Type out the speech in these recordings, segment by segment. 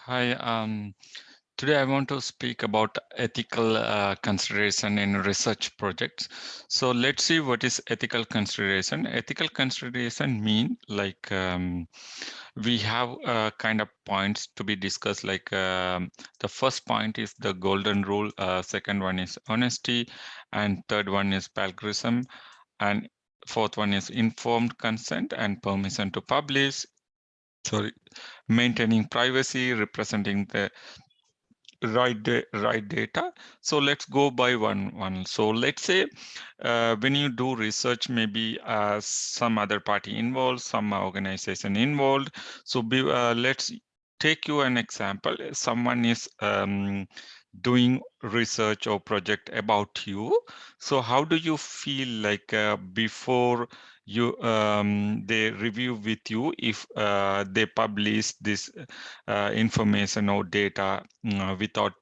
Hi, today I want to speak about ethical consideration in research projects. So let's see what is ethical consideration. Ethical consideration mean like we have kind of points to be discussed. Like the first point is the golden rule, second one is honesty, and third one is plagiarism, and fourth one is informed consent and permission to publish. Sorry, maintaining privacy, representing the right data. So let's go by one. So let's say when you do research, maybe some other party involved, some organization involved. So let's take you an example. Someone is doing research or project about you. So how do you feel like before you they review with you if they publish this information or data without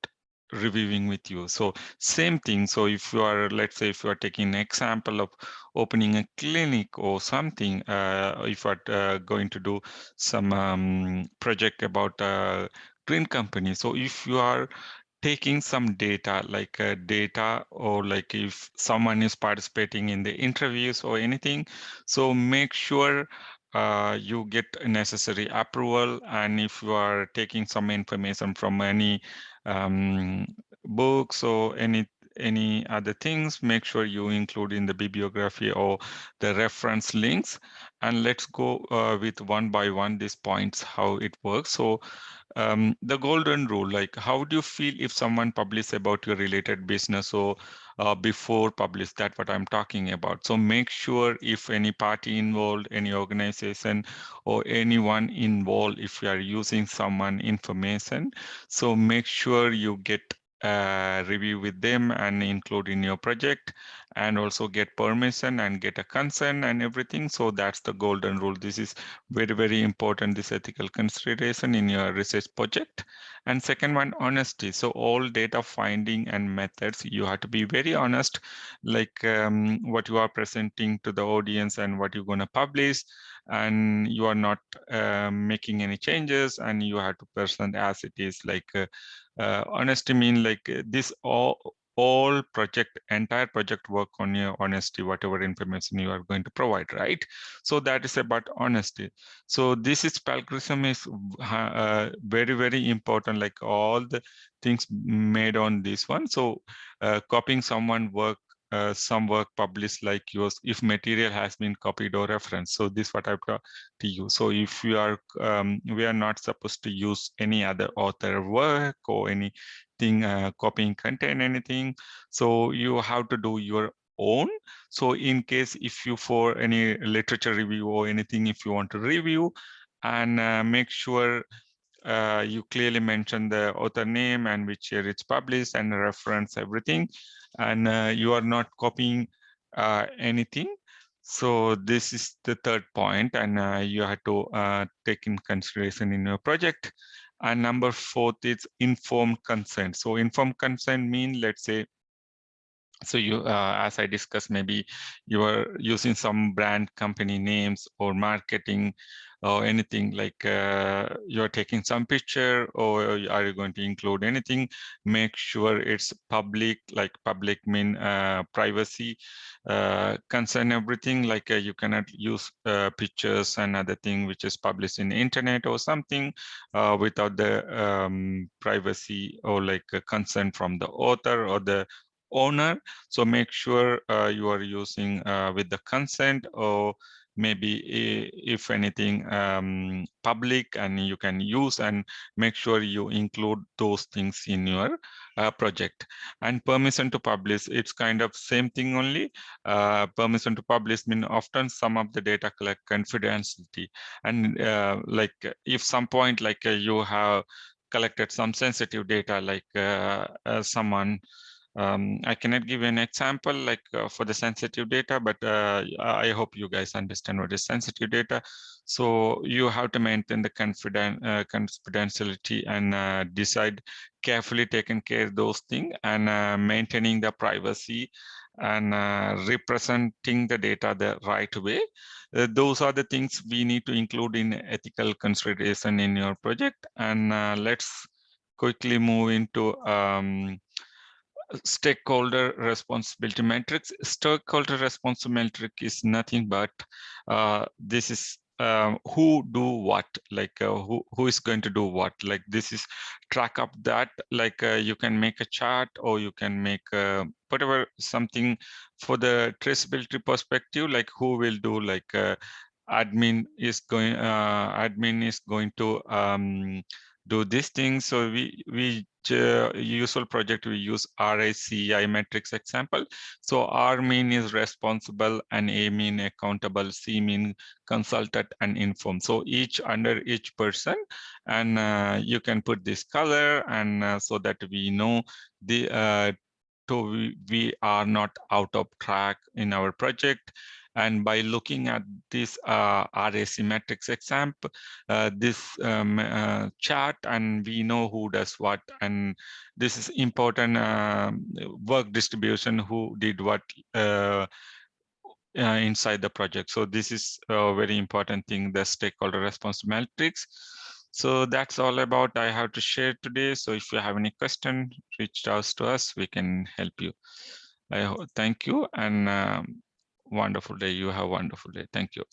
reviewing with you? So same thing. So if you are, let's say, if you are taking an example of opening a clinic or something, if you are going to do some project about green company. So if you are taking some data like data, or like if someone is participating in the interviews or anything, so make sure you get necessary approval. And if you are taking some information from any um, books or any other things, make sure you include in the bibliography or the reference links. And let's go with one by one these points, how it works. So the golden rule, like how do you feel if someone publish about your related business or before publish? That what I'm talking about. So make sure if any party involved, any organization or anyone involved, if you are using someone information, so make sure you get review with them and include in your project, and also get permission and get a consent and everything. So that's the golden rule. This is very important, this ethical consideration in your research project. And second one, honesty. So all data finding and methods, you have to be very honest, like what you are presenting to the audience and what you're going to publish, and you are not making any changes, and you have to present as it is. Like honesty mean like this all project, entire project work on your honesty, whatever information you are going to provide, right? So that is about honesty. So this is plagiarism is very important, like all the things made on this one. So copying someone work, some work published like yours, if material has been copied or referenced. So this what I've got to you. So if you are, we are not supposed to use any other author work or anything copying content, anything. So you have to do your own. So in case if you for any literature review or anything, if you want to review, and make sure you clearly mention the author name and which year it's published and reference everything, and you are not copying anything. So this is the third point, and you have to take in consideration in your project. And number fourth is informed consent. So informed consent mean, let's say, so you, as I discussed, maybe you are using some brand company names or marketing or anything, like you're taking some picture, or are you going to include anything? Make sure it's public, like public mean privacy, concern everything, like you cannot use pictures and other thing which is published in the internet or something without the privacy or like consent from the author or the owner. So make sure you are using with the consent, or maybe if anything public and you can use, and make sure you include those things in your project. And permission to publish, it's kind of same thing only. Permission to publish mean often some of the data collect confidentiality, and like if some point like you have collected some sensitive data, like someone, I cannot give an example like for the sensitive data, but I hope you guys understand what is sensitive data. So you have to maintain the confidentiality and decide carefully taking care of those things, and maintaining the privacy and representing the data the right way. Those are the things we need to include in ethical consideration in your project. And let's quickly move into stakeholder responsibility matrix. Stakeholder responsibility matrix is nothing but this is who do what, like who is going to do what. Like this is track up that, like you can make a chart, or you can make whatever something for the traceability perspective, like who will do, like admin is going to do this thing. So we usual project we use RACI matrix example. So R mean is responsible, and A mean accountable, C mean consultant, and informed. So each under each person, and you can put this color, and so that we know the so we are not out of track in our project. And by looking at this RAC matrix example, this chart, and we know who does what, and this is important work distribution, who did what inside the project. So this is a very important thing, the stakeholder response matrix. So that's all about I have to share today. So if you have any question, reach out to us, we can help you. Thank you, and wonderful day. You have a wonderful day. Thank you.